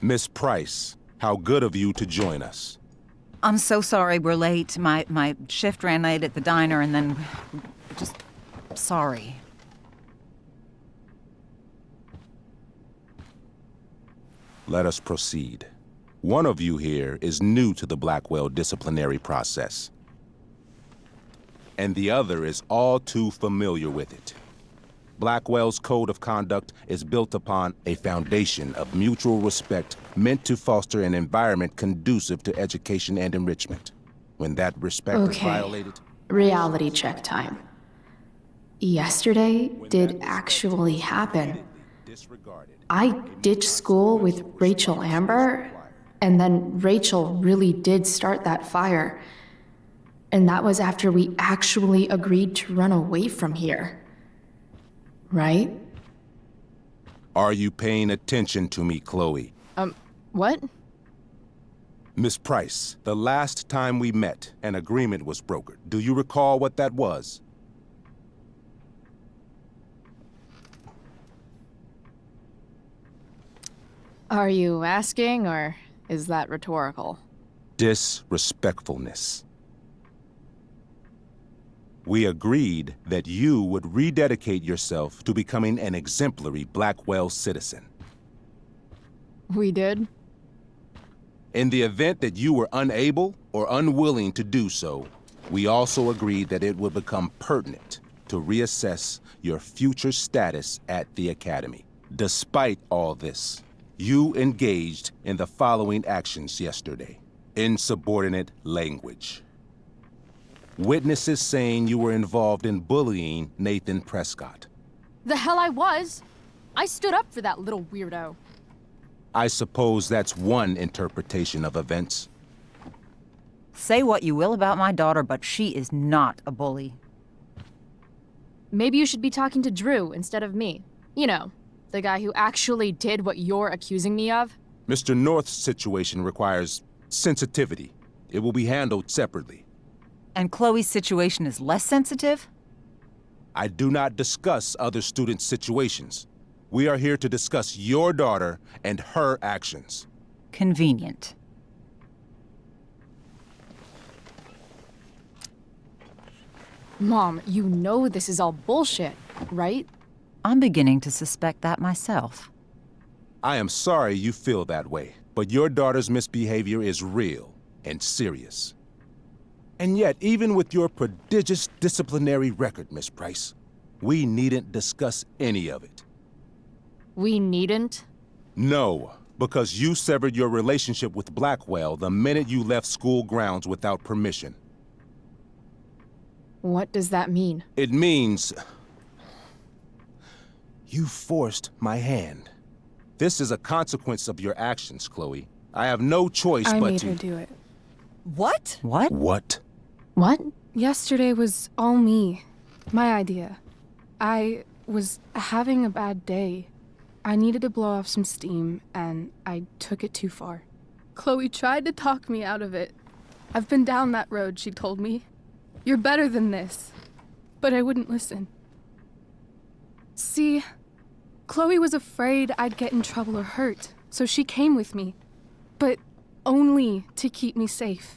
Miss Price, how good of you to join us. I'm so sorry we're late. My shift ran late at the diner and then... just... sorry. Let us proceed. One of you here is new to the Blackwell disciplinary process, and the other is all too familiar with it. Blackwell's code of conduct is built upon a foundation of mutual respect meant to foster an environment conducive to education and enrichment. When that respect is violated... Reality check time. Yesterday did actually happen. I ditched school with Rachel Amber, and then Rachel really did start that fire. And that was after we actually agreed to run away from here. Right? Are you paying attention to me, Chloe? What? Miss Price, the last time we met, an agreement was brokered. Do you recall what that was? Are you asking, or is that rhetorical? Disrespectfulness. We agreed that you would rededicate yourself to becoming an exemplary Blackwell citizen. We did? In the event that you were unable or unwilling to do so, we also agreed that it would become pertinent to reassess your future status at the Academy. Despite all this, you engaged in the following actions yesterday. Insubordinate language. Witnesses saying you were involved in bullying Nathan Prescott. The hell I was! I stood up for that little weirdo. I suppose that's one interpretation of events. Say what you will about my daughter, but she is not a bully. Maybe you should be talking to Drew instead of me. You know, the guy who actually did what you're accusing me of. Mr. North's situation requires sensitivity. It will be handled separately. And Chloe's situation is less sensitive? I do not discuss other students' situations. We are here to discuss your daughter and her actions. Convenient. Mom, you know this is all bullshit, right? I'm beginning to suspect that myself. I am sorry you feel that way, but your daughter's misbehavior is real and serious. And yet, even with your prodigious disciplinary record, Miss Price, we needn't discuss any of it. We needn't? No, because you severed your relationship with Blackwell the minute you left school grounds without permission. What does that mean? It means... you forced my hand. This is a consequence of your actions, Chloe. I have no choice but to... I made her do it. What? What? What? What? Yesterday was all me. My idea. I was having a bad day. I needed to blow off some steam, and I took it too far. Chloe tried to talk me out of it. I've been down that road, she told me. You're better than this. But I wouldn't listen. See, Chloe was afraid I'd get in trouble or hurt, so she came with me. But only to keep me safe.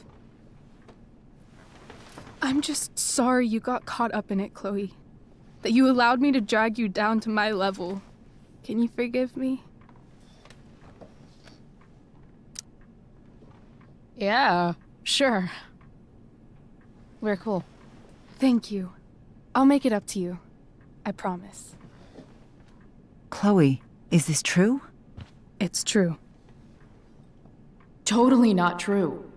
I'm just sorry you got caught up in it, Chloe. That you allowed me to drag you down to my level. Can you forgive me? Yeah, sure. We're cool. Thank you. I'll make it up to you. I promise. Chloe, is this true? It's true. Totally not true.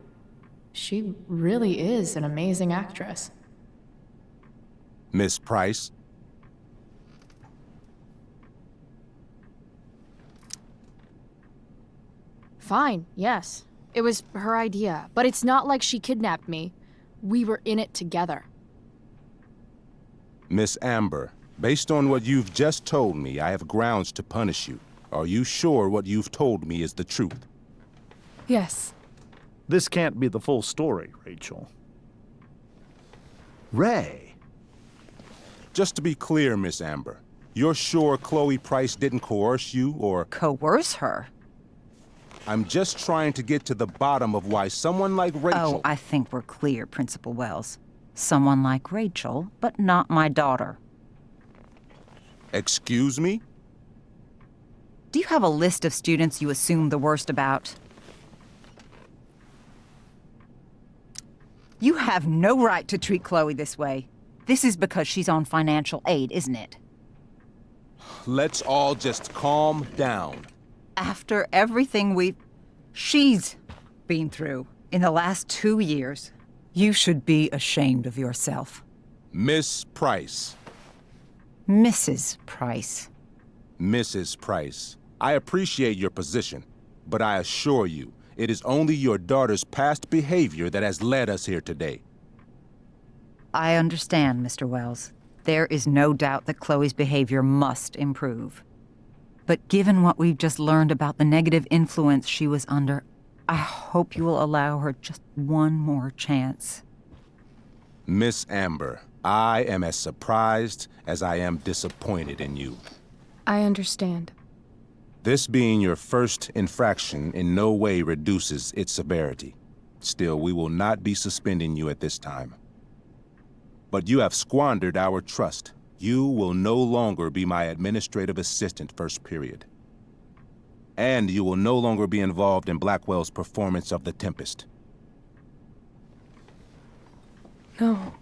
She really is an amazing actress. Miss Price? Fine, yes. It was her idea, but it's not like she kidnapped me. We were in it together. Miss Amber, based on what you've just told me, I have grounds to punish you. Are you sure what you've told me is the truth? Yes. This can't be the full story, Rachel. Ray. Just to be clear, Miss Amber, you're sure Chloe Price didn't coerce you or... Coerce her? I'm just trying to get to the bottom of why someone like Rachel... Oh, I think we're clear, Principal Wells. Someone like Rachel, but not my daughter. Excuse me? Do you have a list of students you assume the worst about? You have no right to treat Chloe this way. This is because she's on financial aid, isn't it? Let's all just calm down. After everything she's been through in the last 2 years, you should be ashamed of yourself. Miss Price. Mrs. Price. Mrs. Price, I appreciate your position, but I assure you, it is only your daughter's past behavior that has led us here today. I understand, Mr. Wells. There is no doubt that Chloe's behavior must improve. But given what we've just learned about the negative influence she was under, I hope you will allow her just one more chance. Miss Amber, I am as surprised as I am disappointed in you. I understand. This being your first infraction in no way reduces its severity. Still, we will not be suspending you at this time. But you have squandered our trust. You will no longer be my administrative assistant first period. And you will no longer be involved in Blackwell's performance of The Tempest. No.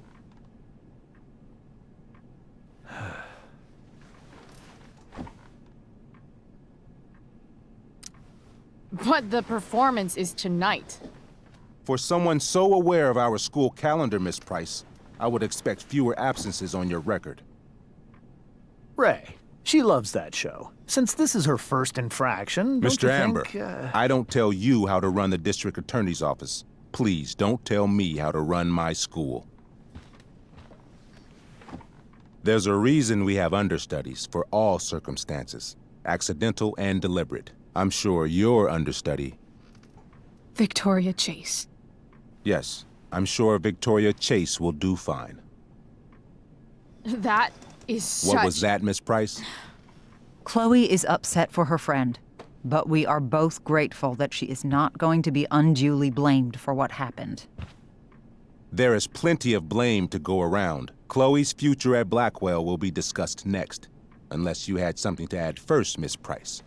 But the performance is tonight. For someone so aware of our school calendar, Miss Price, I would expect fewer absences on your record. Ray, she loves that show. Since this is her first infraction, don't Mr. you Amber, think, I don't tell you how to run the district attorney's office. Please don't tell me how to run my school. There's a reason we have understudies for all circumstances, accidental and deliberate. I'm sure your understudy... Victoria Chase. Yes, I'm sure Victoria Chase will do fine. That is such... What was that, Miss Price? Chloe is upset for her friend, but we are both grateful that she is not going to be unduly blamed for what happened. There is plenty of blame to go around. Chloe's future at Blackwell will be discussed next, unless you had something to add first, Miss Price.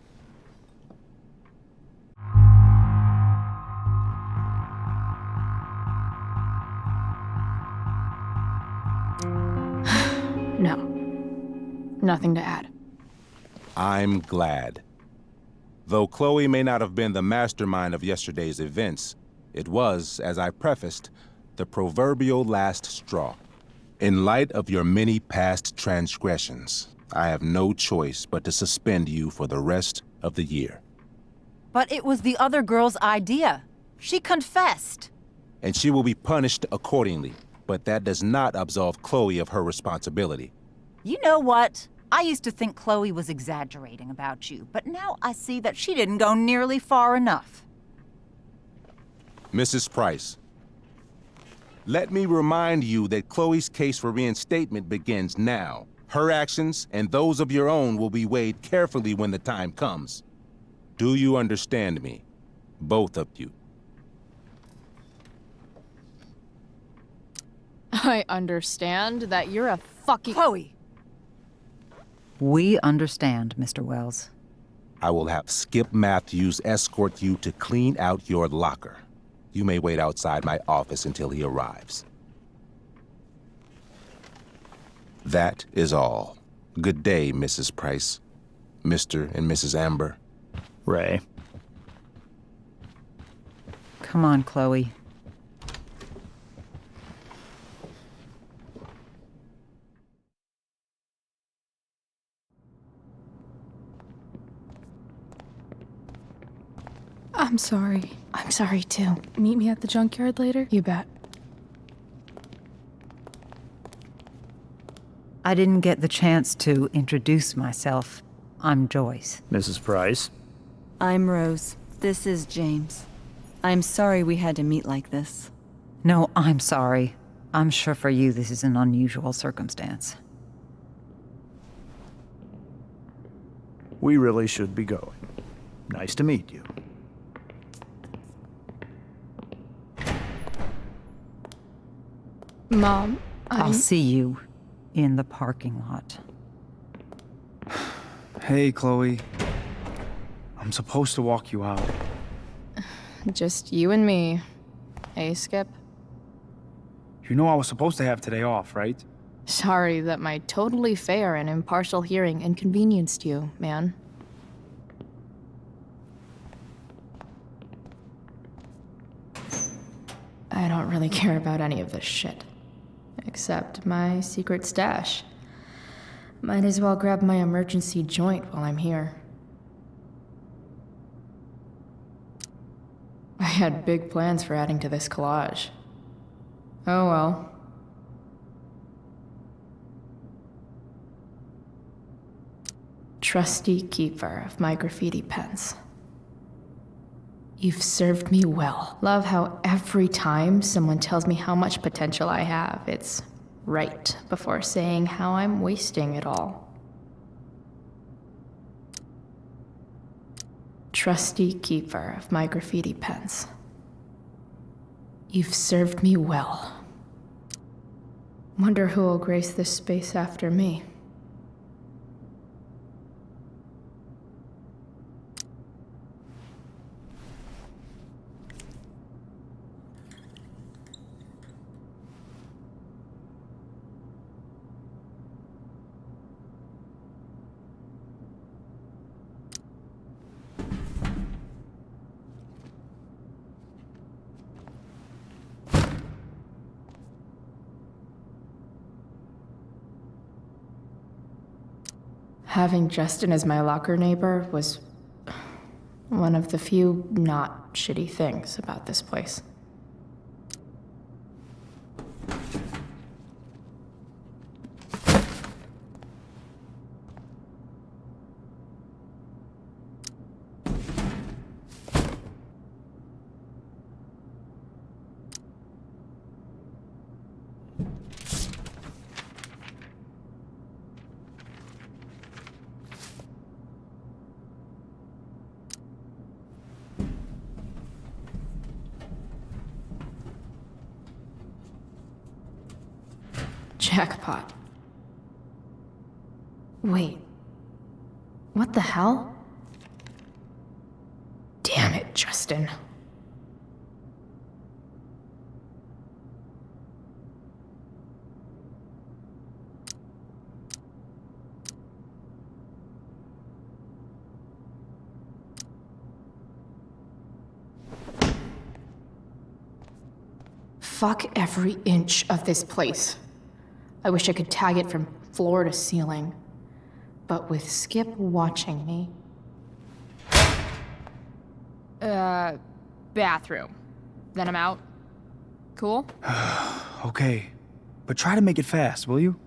No. Nothing to add. I'm glad. Though Chloe may not have been the mastermind of yesterday's events, it was, as I prefaced, the proverbial last straw. In light of your many past transgressions, I have no choice but to suspend you for the rest of the year. But it was the other girl's idea. She confessed. And she will be punished accordingly, but that does not absolve Chloe of her responsibility. You know what? I used to think Chloe was exaggerating about you, but now I see that she didn't go nearly far enough. Mrs. Price, let me remind you that Chloe's case for reinstatement begins now. Her actions and those of your own will be weighed carefully when the time comes. Do you understand me? Both of you. I understand that you're a fucking... Chloe! We understand, Mr. Wells. I will have Skip Matthews escort you to clean out your locker. You may wait outside my office until he arrives. That is all. Good day, Mrs. Price. Mr. and Mrs. Amber. Ray? Come on, Chloe. I'm sorry. I'm sorry too. Meet me at the junkyard later? You bet. I didn't get the chance to introduce myself. I'm Joyce. Mrs. Price? I'm Rose. This is James. I'm sorry we had to meet like this. No, I'm sorry. I'm sure for you this is an unusual circumstance. We really should be going. Nice to meet you. Mom, I'll see you in the parking lot. Hey, Chloe. I'm supposed to walk you out. Just you and me. Hey, Skip. You know I was supposed to have today off, right? Sorry that my totally fair and impartial hearing inconvenienced you, man. I don't really care about any of this shit. Except my secret stash. Might as well grab my emergency joint while I'm here. I had big plans for adding to this collage. Oh well. Trusty keeper of my graffiti pens. You've served me well. Love how every time someone tells me how much potential I have, it's right before saying how I'm wasting it all. Trusty keeper of my graffiti pens. You've served me well. Wonder who will grace this space after me. Having Justin as my locker neighbor was one of the few not shitty things about this place. Jackpot. Wait. What the hell? Damn it, Justin. Fuck every inch of this place. I wish I could tag it from floor to ceiling. But with Skip watching me... bathroom. Then I'm out. Cool? Okay. But try to make it fast, will you?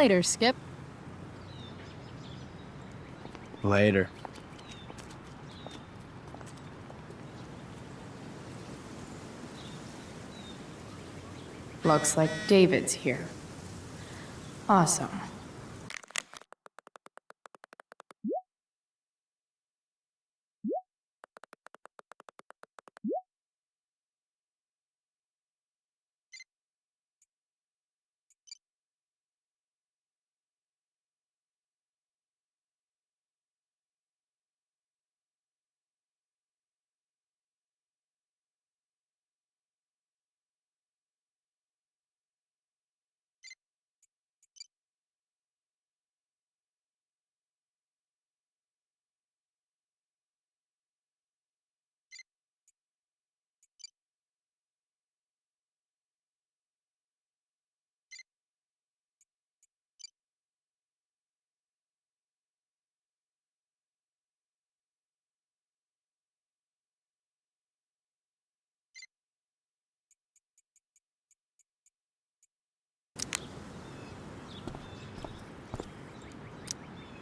later, Skip. Later. Looks like David's here. Awesome.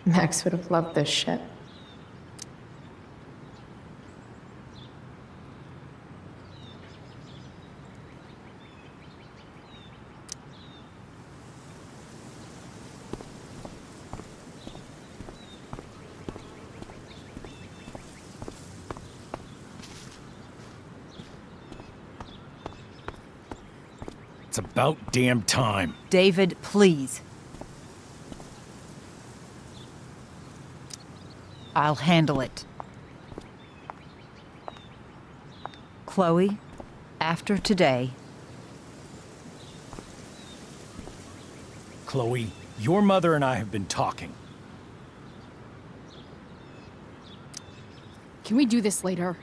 Max would have loved this shit. It's about damn time. David, please. I'll handle it. Chloe, after today... Chloe, your mother and I have been talking. Can we do this later?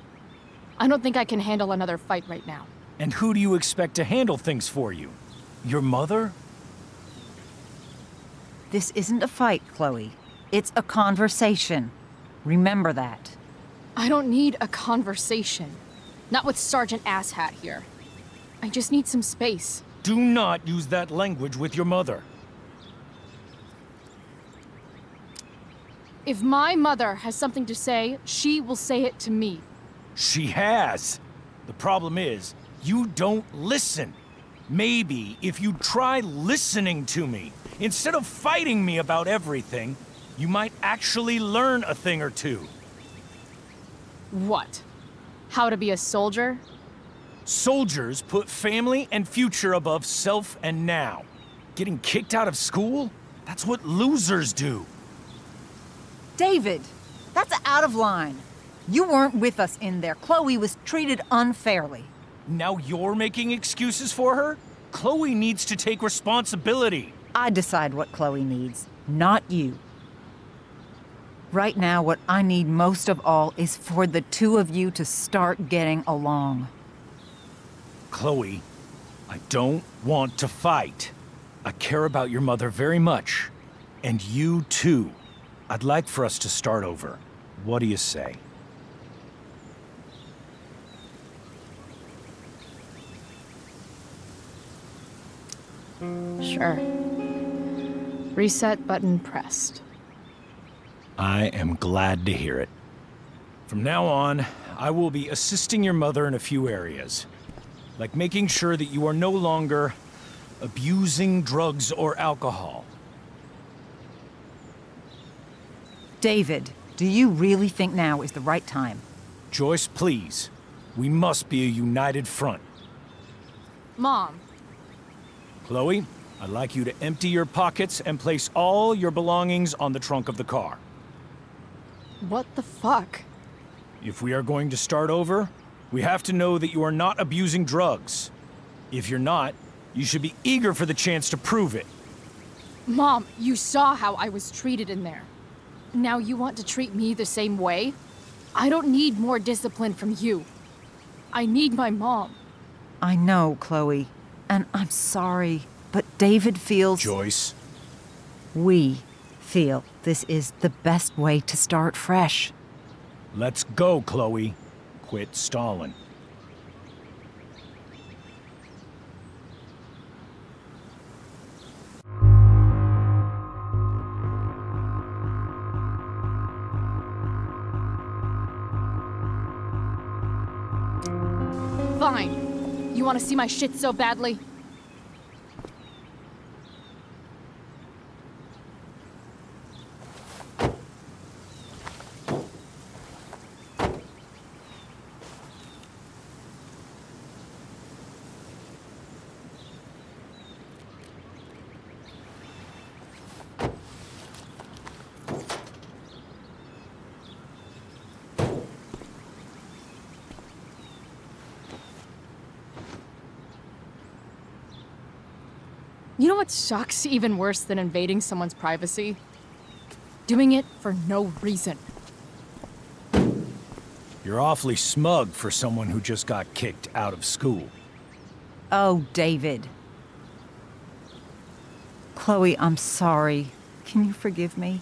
I don't think I can handle another fight right now. And who do you expect to handle things for you? Your mother? This isn't a fight, Chloe. It's a conversation. Remember that. I don't need a conversation. Not with Sergeant Asshat here. I just need some space. Do not use that language with your mother. If my mother has something to say, she will say it to me. She has. The problem is, you don't listen. Maybe if you try listening to me, instead of fighting me about everything, you might actually learn a thing or two. What? How to be a soldier? Soldiers put family and future above self and now. Getting kicked out of school? That's what losers do. David, that's out of line. You weren't with us in there. Chloe was treated unfairly. Now you're making excuses for her? Chloe needs to take responsibility. I decide what Chloe needs, not you. Right now, what I need most of all is for the two of you to start getting along. Chloe, I don't want to fight. I care about your mother very much. And you too. I'd like for us to start over. What do you say? Sure. Reset button pressed. I am glad to hear it. From now on, I will be assisting your mother in a few areas. Like making sure that you are no longer abusing drugs or alcohol. David, do you really think now is the right time? Joyce, please. We must be a united front. Mom, Chloe, I'd like you to empty your pockets and place all your belongings on the trunk of the car. what the fuck? If we are going to start over, we have to know that you are not abusing drugs. If you're not, you should be eager for the chance to prove it. Mom, you saw how I was treated in there. Now you want to treat me the same way? I don't need more discipline from you. I need my mom. I know, Chloe, and I'm sorry, but David feels... Joyce. We feel this is the best way to start fresh. Let's go, Chloe. Quit stalling. Fine. You want to see my shit so badly? You know what sucks even worse than invading someone's privacy? Doing it for no reason. You're awfully smug for someone who just got kicked out of school. Oh, David. Chloe, I'm sorry. Can you forgive me?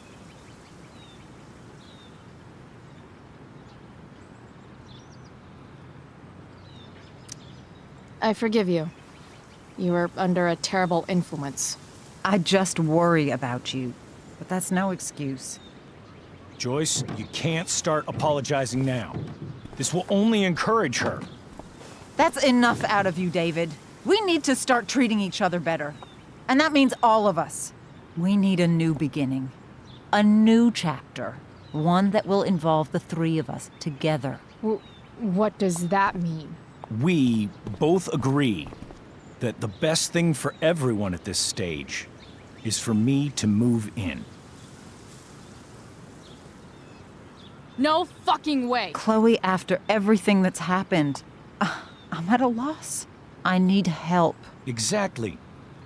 I forgive you. You were under a terrible influence. I just worry about you, but that's no excuse. Joyce, you can't start apologizing now. This will only encourage her. That's enough out of you, David. We need to start treating each other better. And that means all of us. We need a new beginning. A new chapter. One that will involve the three of us together. What does that mean? We both agree that the best thing for everyone at this stage is for me to move in. No fucking way! Chloe, after everything that's happened, I'm at a loss. I need help. Exactly.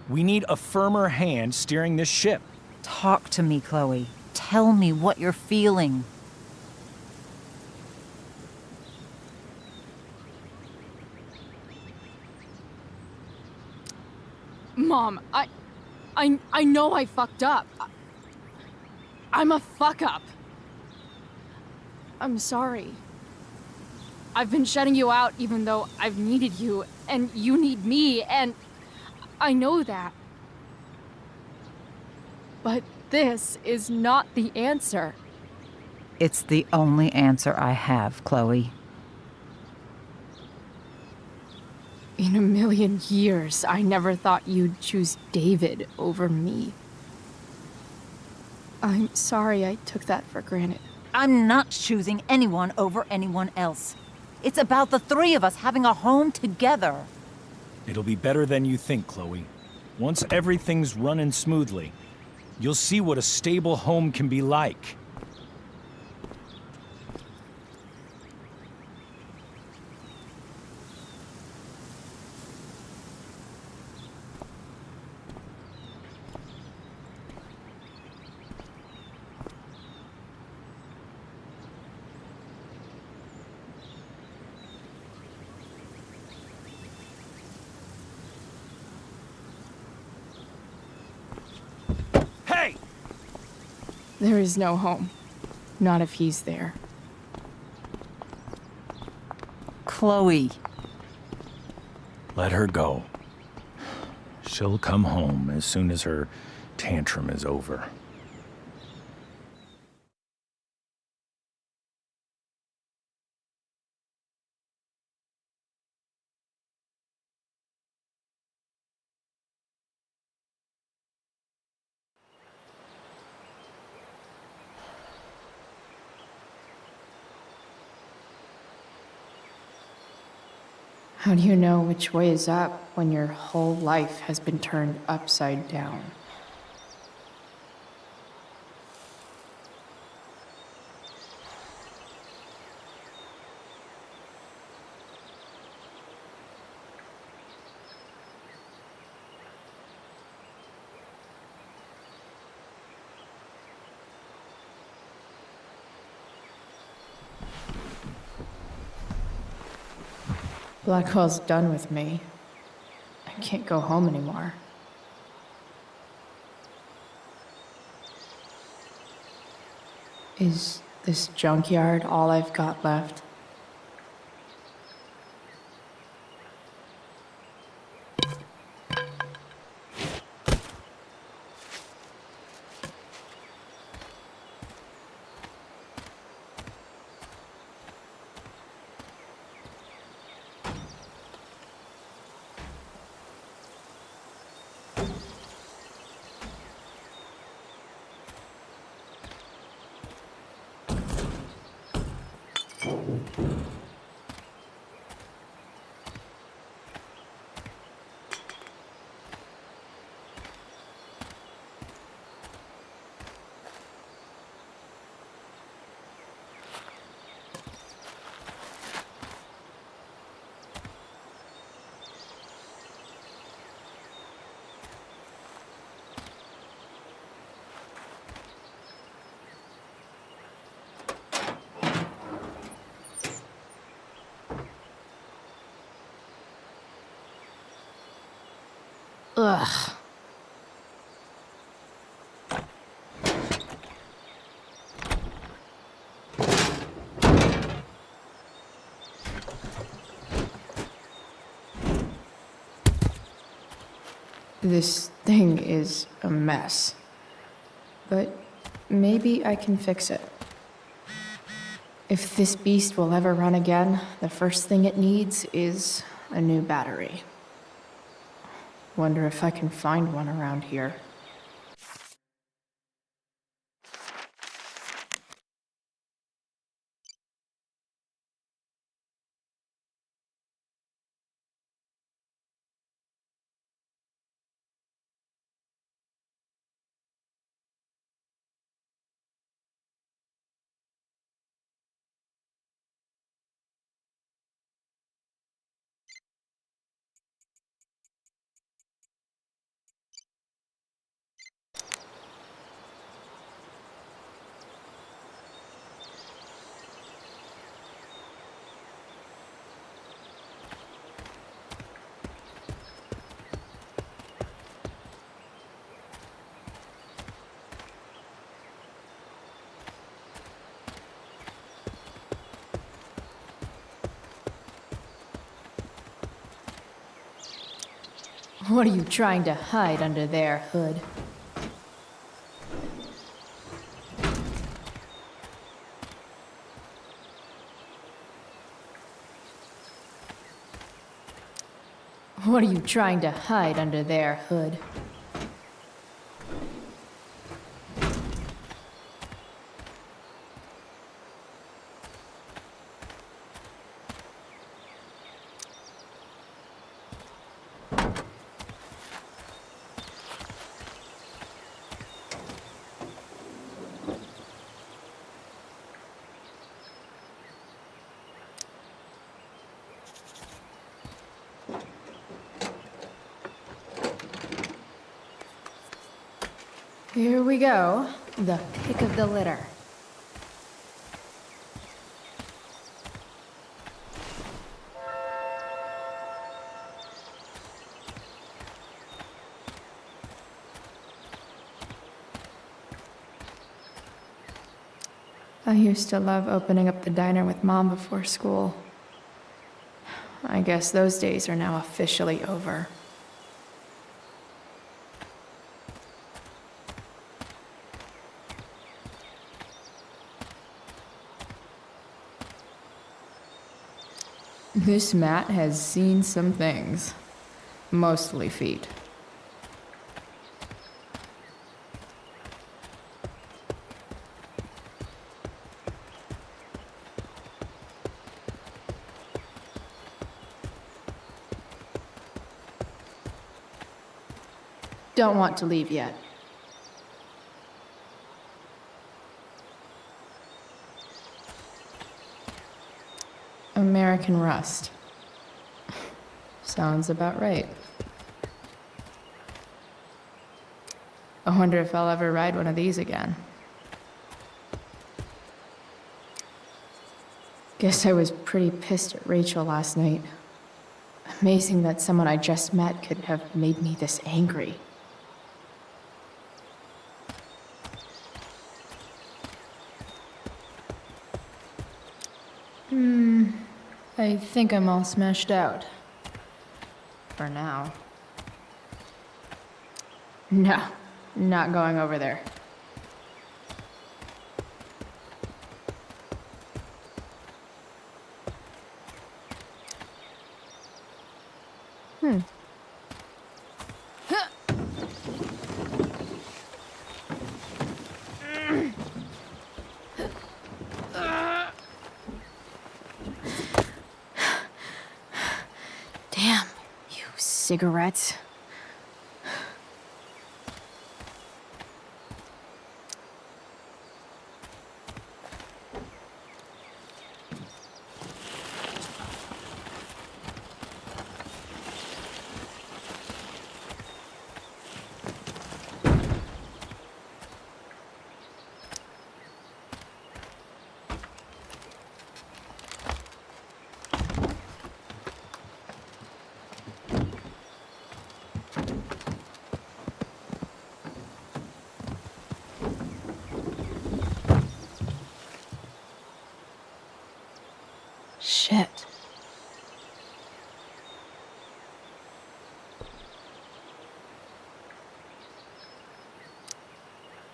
We need a firmer hand steering this ship. Talk to me, Chloe. Tell me what you're feeling. Mom, I know I fucked up. I'm a fuck up. I'm sorry. I've been shutting you out even though I've needed you, and you need me, and I know that. But this is not the answer. It's the only answer I have, Chloe. In a million years, I never thought you'd choose David over me. I'm sorry I took that for granted. I'm not choosing anyone over anyone else. It's about the three of us having a home together. It'll be better than you think, Chloe. Once everything's running smoothly, you'll see what a stable home can be like. There is no home. Not if he's there. Chloe. Let her go. She'll come home as soon as her tantrum is over. How do you know which way is up when your whole life has been turned upside down? Blackwell's done with me. I can't go home anymore. Is this junkyard all I've got left? Ugh. This thing is a mess. But maybe I can fix it. If this beast will ever run again, the first thing it needs is a new battery. Wonder if I can find one around here. What are you trying to hide under there, Hood? What are you trying to hide under there, Hood? Here we go. The pick of the litter. I used to love opening up the diner with Mom before school. I guess those days are now officially over. This mat has seen some things. Mostly feet. Don't want to leave yet. American Rust. Sounds about right. I wonder if I'll ever ride one of these again. Guess I was pretty pissed at Rachel last night. Amazing that someone I just met could have made me this angry. I think I'm all smashed out. For now. No, not going over there. cigarettes. Shit.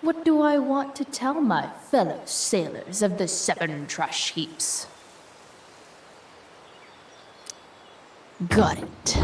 What do I want to tell my fellow sailors of the 7 trash heaps? Got it.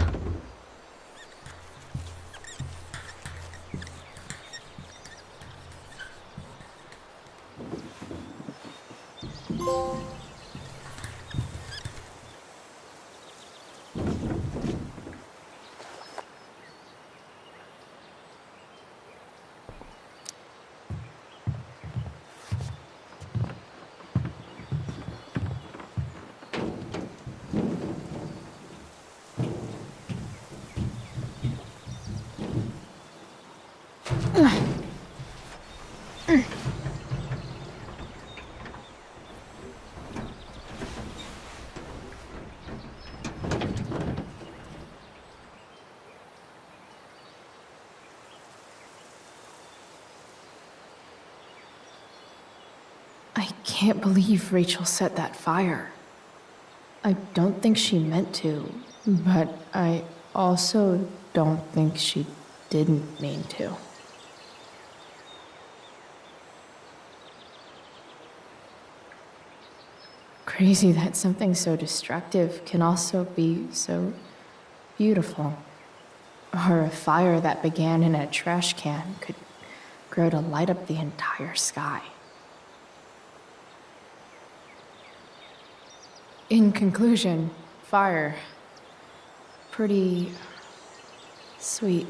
I can't believe Rachel set that fire. I don't think she meant to, but I also don't think she didn't mean to. Crazy that something so destructive can also be so beautiful. Or a fire that began in a trash can could grow to light up the entire sky. In conclusion, fire. Pretty sweet.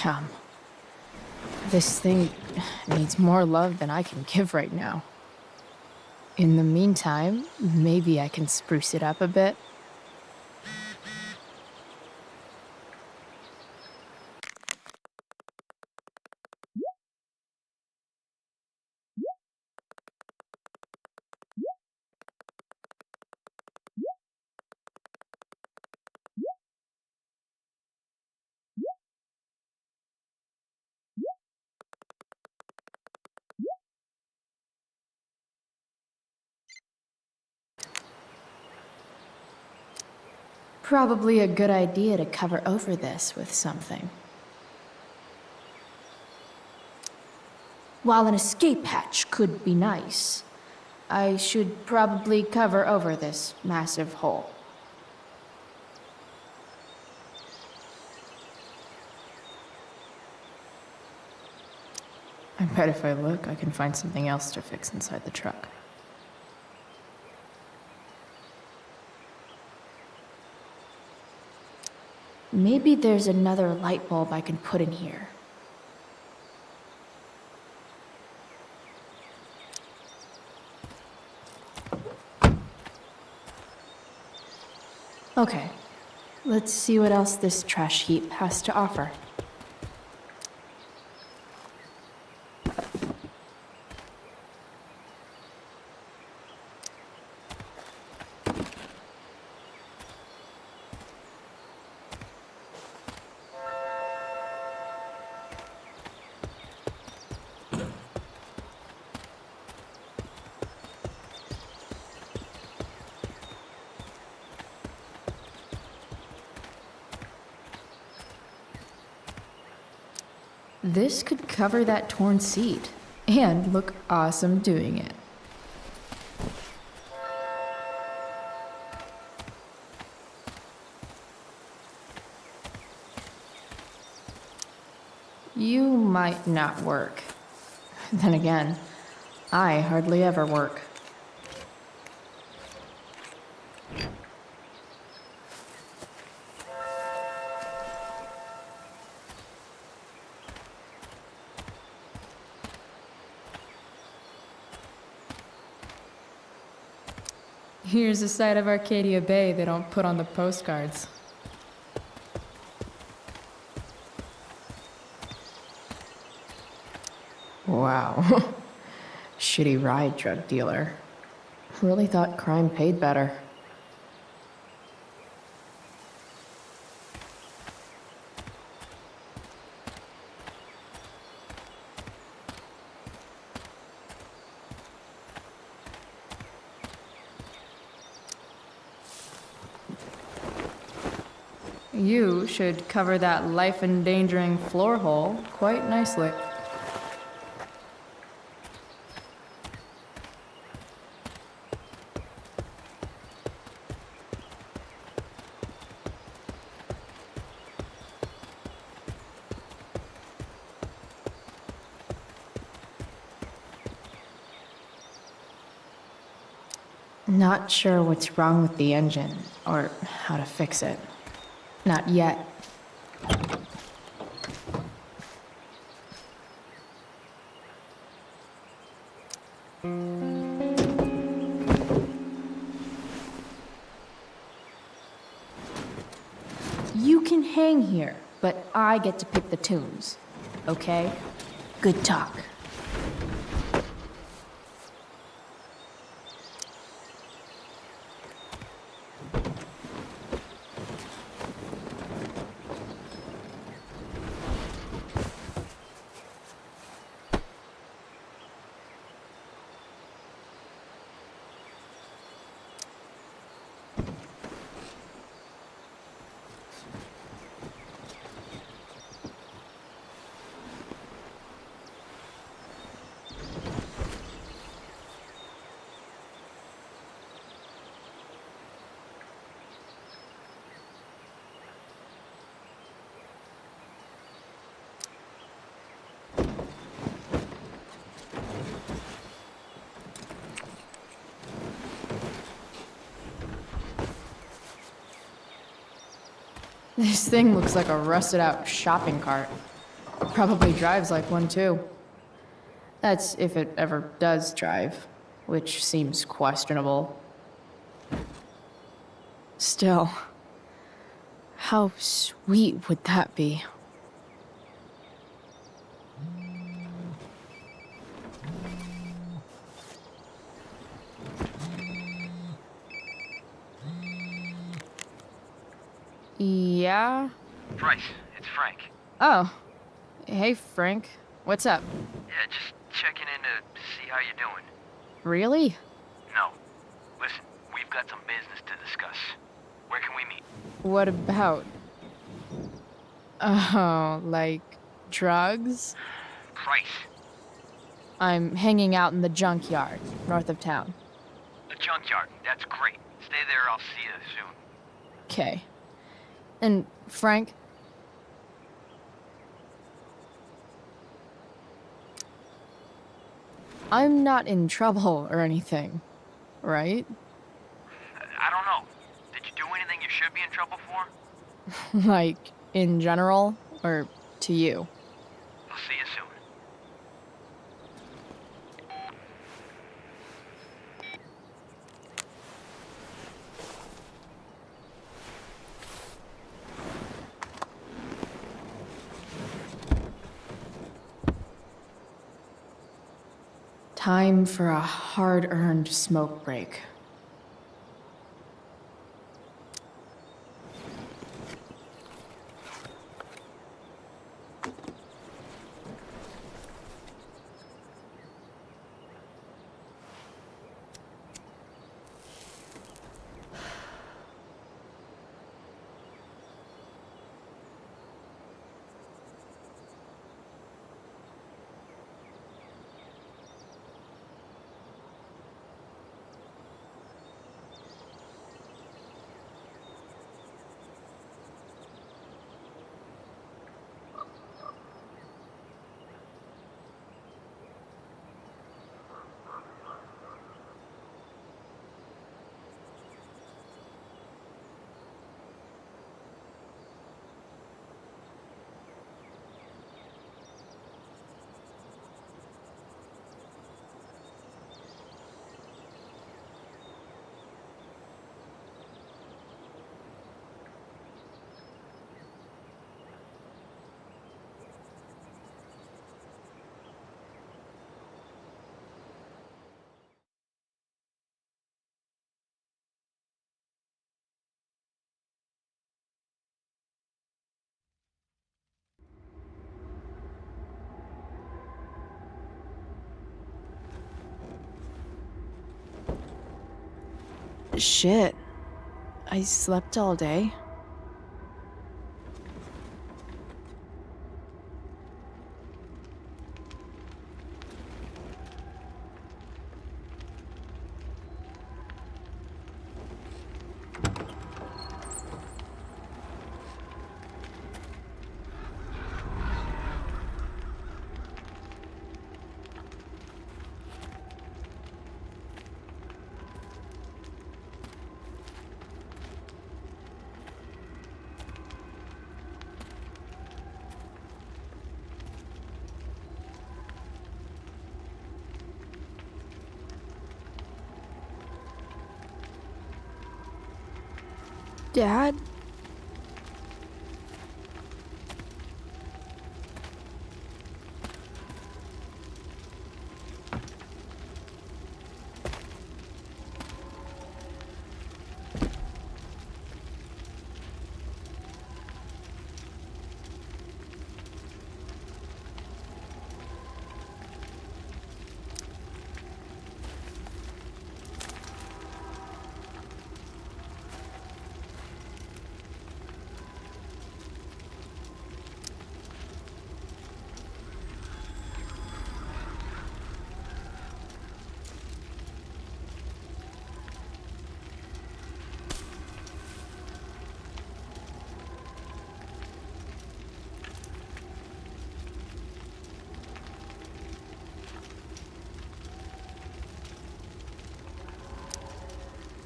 Damn. This thing needs more love than I can give right now. In the meantime, maybe I can spruce it up a bit. Probably a good idea to cover over this with something. While an escape hatch could be nice, I should probably cover over this massive hole. I bet if I look, I can find something else to fix inside the truck. Maybe there's another light bulb I can put in here. Okay, let's see what else this trash heap has to offer. This could cover that torn seat, and look awesome doing it. You might not work. Then again, I hardly ever work. Here's a side of Arcadia Bay they don't put on the postcards. Wow. Shitty ride drug dealer. Really thought crime paid better. You should cover that life-endangering floor hole quite nicely. Not sure what's wrong with the engine, or how to fix it. Not yet. You can hang here, but I get to pick the tunes. Okay? Good talk. This thing looks like a rusted out shopping cart. Probably drives like one too. That's if it ever does drive, which seems questionable. Still, how sweet would that be? Yeah? Bryce, it's Frank. Oh. Hey, Frank. What's up? Yeah, just checking in to see how you're doing. Really? No. Listen, we've got some business to discuss. Where can we meet? What about? Oh, like drugs? Price. I'm hanging out in the Junkyard, north of town. The Junkyard. That's great. Stay there, I'll see you soon. Okay. And Frank? I'm not in trouble or anything, right? I don't know. Did you do anything you should be in trouble for? Like, in general, or to you? I'll see you soon. Time for a hard-earned smoke break. Shit. I slept all day. Dad?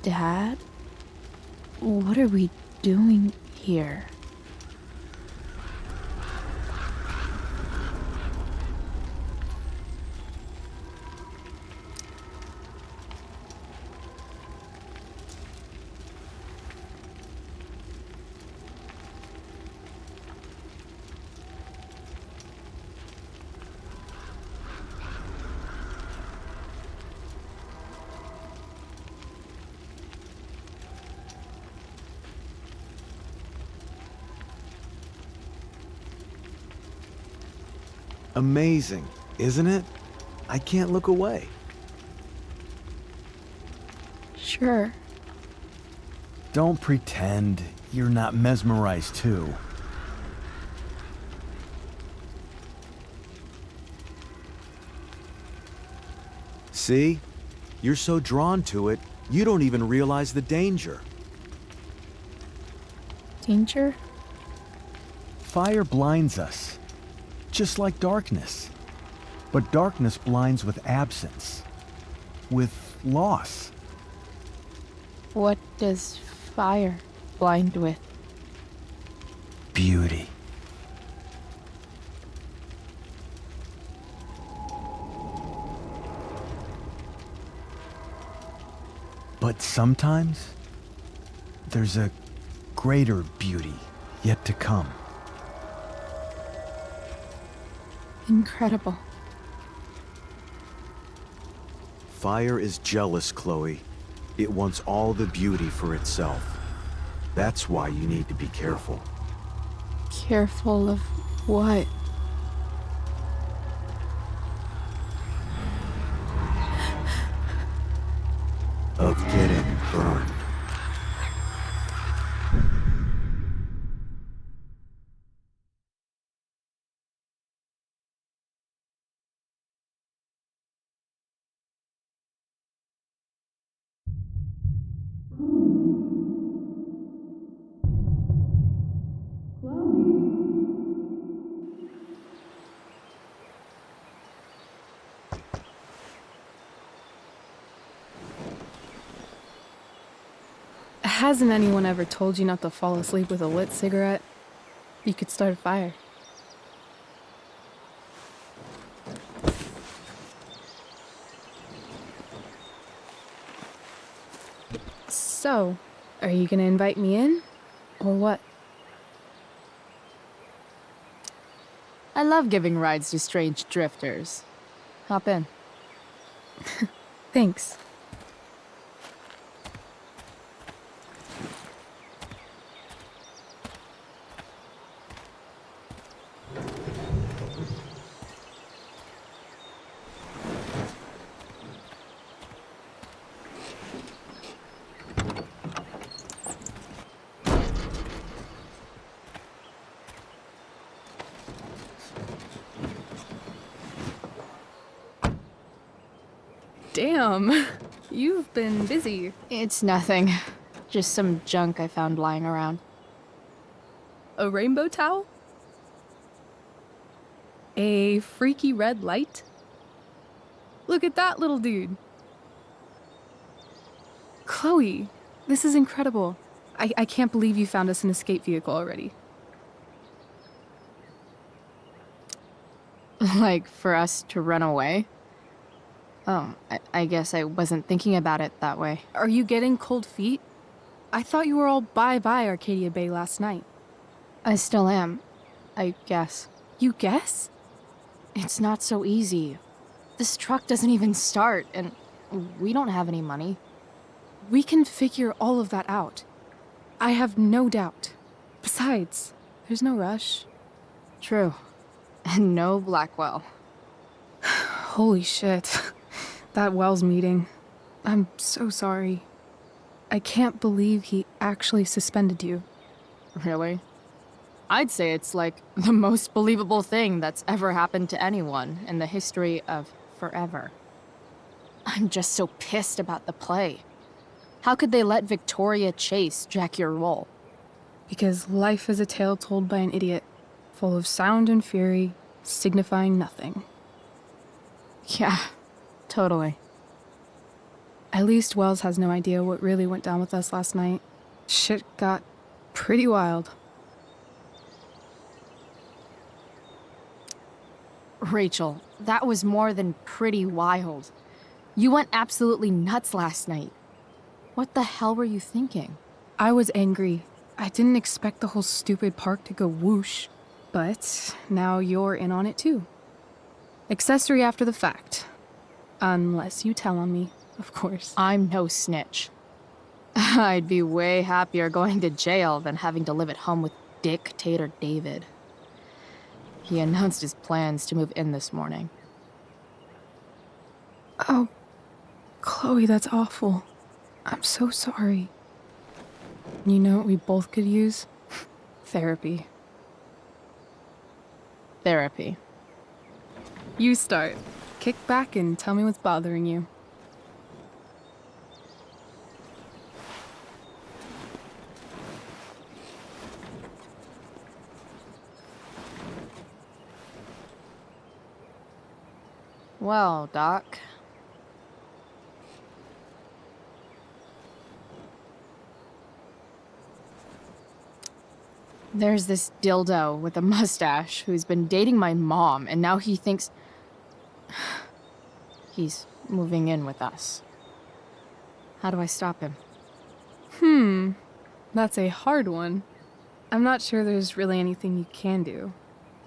Dad? What are we doing here? Amazing, isn't it? I can't look away. Sure. Don't pretend you're not mesmerized too. See? You're so drawn to it, you don't even realize the danger. Danger? Fire blinds us, just like darkness. But darkness blinds with absence, with loss. What does fire blind with? Beauty. But sometimes, there's a greater beauty yet to come. Incredible. Fire is jealous, Chloe. It wants all the beauty for itself. That's why you need to be careful. Careful of what? Of getting burned. Hasn't anyone ever told you not to fall asleep with a lit cigarette? You could start a fire. So, are you gonna invite me in? Or what? I love giving rides to strange drifters. Hop in. Thanks. Damn, you've been busy. It's nothing. Just some junk I found lying around. A rainbow towel? A freaky red light? Look at that little dude. Chloe, this is incredible. I can't believe you found us an escape vehicle already. Like, for us to run away? Oh, I guess I wasn't thinking about it that way. Are you getting cold feet? I thought you were all bye-bye Arcadia Bay last night. I still am, I guess. You guess? It's not so easy. This truck doesn't even start, and we don't have any money. We can figure all of that out. I have no doubt. Besides, there's no rush. True. And no Blackwell. Holy shit. That Wells meeting. I'm so sorry. I can't believe he actually suspended you. Really? I'd say it's like the most believable thing that's ever happened to anyone in the history of forever. I'm just so pissed about the play. How could they let Victoria Chase jack your role? Because life is a tale told by an idiot, full of sound and fury, signifying nothing. Yeah, totally. At least Wells has no idea what really went down with us last night. Shit got pretty wild. Rachel, that was more than pretty wild. You went absolutely nuts last night. What the hell were you thinking? I was angry. I didn't expect the whole stupid park to go whoosh. But now you're in on it too. Accessory after the fact. Unless you tell on me, of course. I'm no snitch. I'd be way happier going to jail than having to live at home with Dictator David. He announced his plans to move in this morning. Oh, Chloe, that's awful. I'm so sorry. You know what we both could use? Therapy. Therapy. You start. Kick back and tell me what's bothering you. Well, Doc. There's this dildo with a mustache who's been dating my mom, and now he thinks he's moving in with us. How do I stop him? That's a hard one. I'm not sure there's really anything you can do.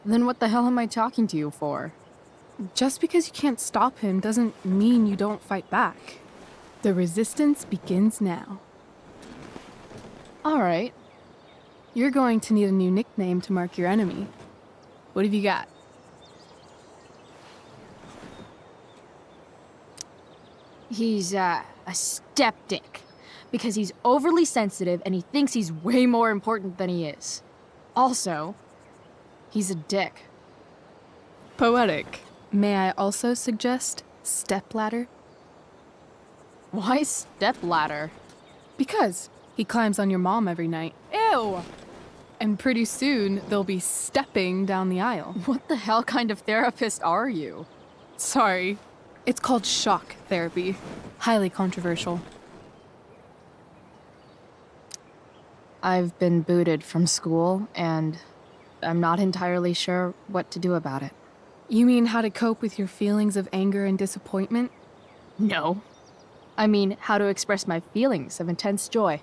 Then what the hell am I talking to you for? Just because you can't stop him doesn't mean you don't fight back. The resistance begins now. All right. You're going to need a new nickname to mark your enemy. What have you got? He's, a skeptic. Because he's overly sensitive and he thinks he's way more important than he is. Also, he's a dick. Poetic. May I also suggest stepladder? Why stepladder? Because he climbs on your mom every night. Ew! And pretty soon, they'll be stepping down the aisle. What the hell kind of therapist are you? Sorry. It's called shock therapy. Highly controversial. I've been booted from school, and I'm not entirely sure what to do about it. You mean how to cope with your feelings of anger and disappointment? No. I mean, how to express my feelings of intense joy.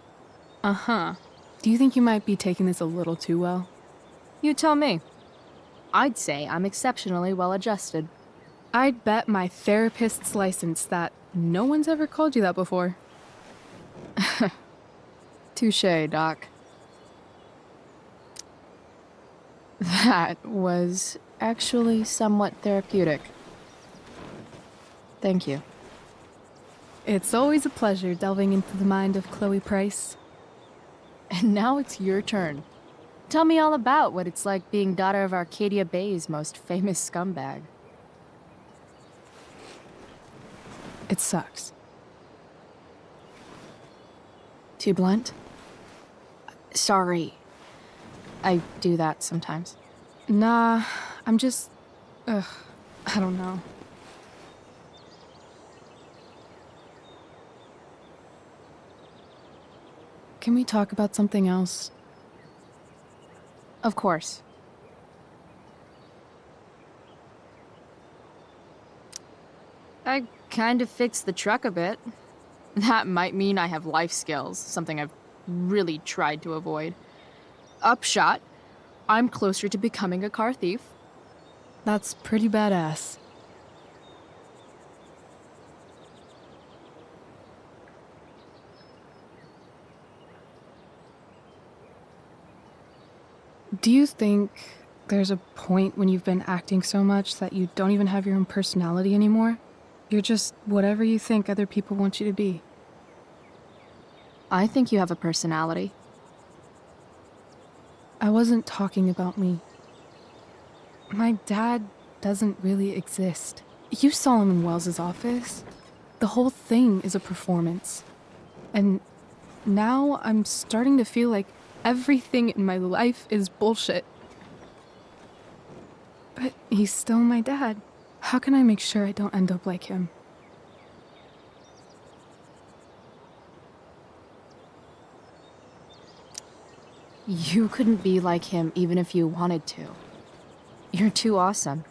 Uh-huh. Do you think you might be taking this a little too well? You tell me. I'd say I'm exceptionally well adjusted. I'd bet my therapist's license that no one's ever called you that before. Touché, Doc. That was actually somewhat therapeutic. Thank you. It's always a pleasure delving into the mind of Chloe Price. And now it's your turn. Tell me all about what it's like being daughter of Arcadia Bay's most famous scumbag. It sucks. Too blunt? Sorry. I do that sometimes. Nah, I'm just... I don't know. Can we talk about something else? Of course. I kind of fixed the truck a bit. That might mean I have life skills, something I've really tried to avoid. Upshot, I'm closer to becoming a car thief. That's pretty badass. Do you think there's a point when you've been acting so much that you don't even have your own personality anymore? You're just whatever you think other people want you to be. I think you have a personality. I wasn't talking about me. My dad doesn't really exist. You saw him in Wells's office. The whole thing is a performance. And now I'm starting to feel like everything in my life is bullshit. But he's still my dad. How can I make sure I don't end up like him? You couldn't be like him even if you wanted to. You're too awesome.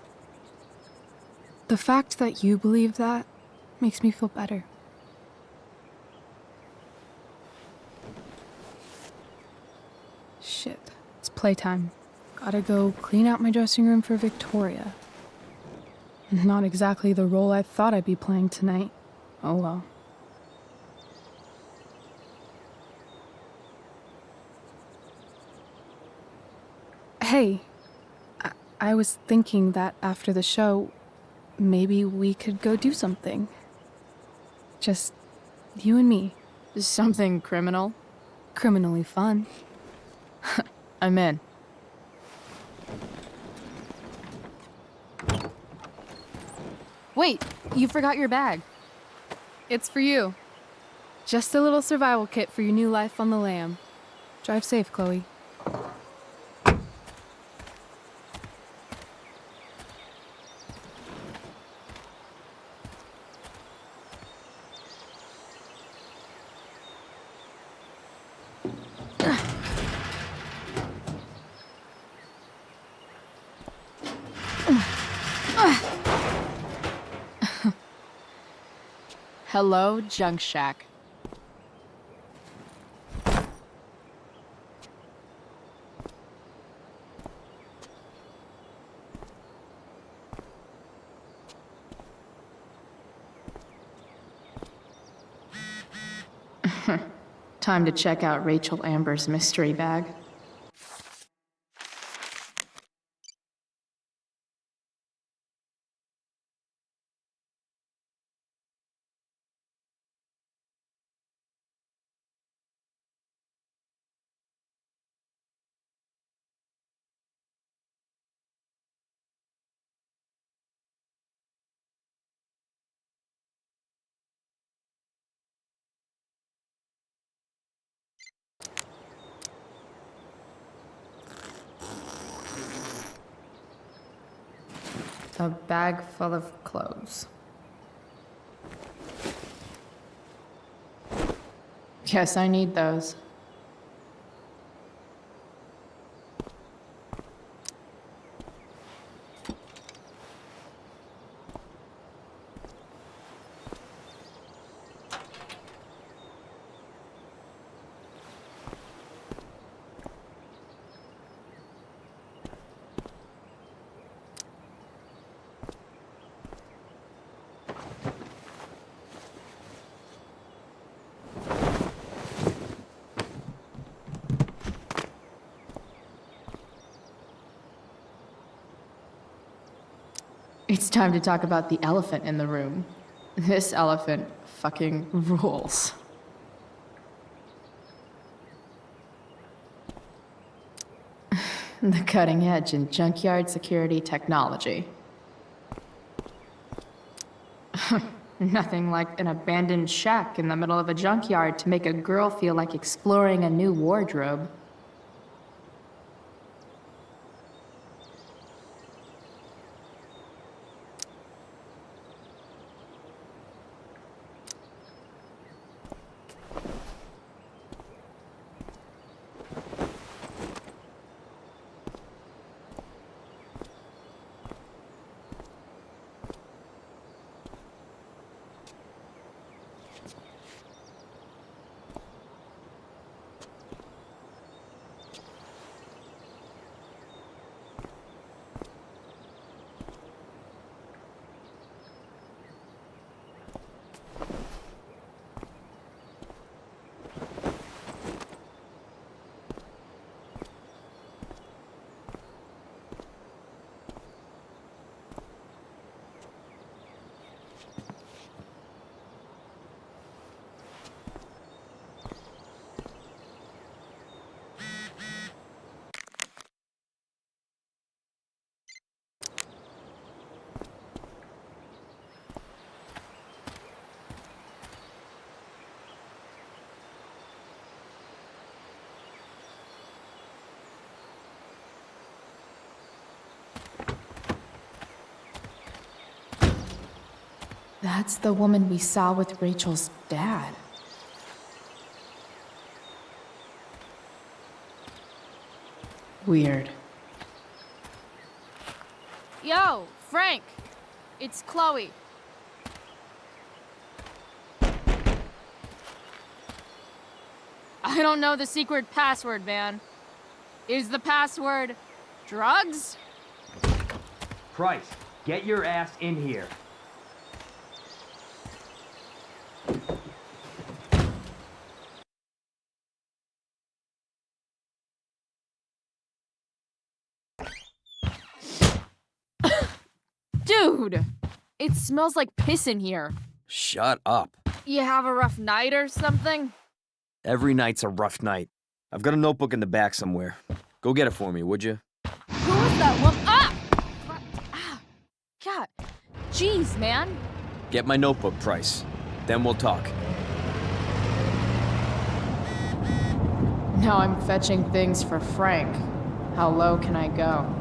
The fact that you believe that makes me feel better. Shit, it's playtime. Gotta go clean out my dressing room for Victoria. Not exactly the role I thought I'd be playing tonight. Oh well. Hey, I was thinking that after the show, maybe we could go do something. Just you and me. Something criminal? Criminally fun. I'm in. Wait, you forgot your bag. It's for you. Just a little survival kit for your new life on the lam. Drive safe, Chloe. Hello, Junk Shack. Time to check out Rachel Amber's mystery bag. A bag full of clothes. Yes, I need those. It's time to talk about the elephant in the room. This elephant fucking rules. The cutting edge in junkyard security technology. Nothing like an abandoned shack in the middle of a junkyard to make a girl feel like exploring a new wardrobe. That's the woman we saw with Rachel's dad. Weird. Yo, Frank! It's Chloe. I don't know the secret password, man. Is the password drugs? Price, get your ass in here. Dude! It smells like piss in here. Shut up. You have a rough night or something? Every night's a rough night. I've got a notebook in the back somewhere. Go get it for me, would you? Who is that woman? Ah! Ah! God. Jeez, man. Get my notebook, Price. Then we'll talk. Now I'm fetching things for Frank. How low can I go?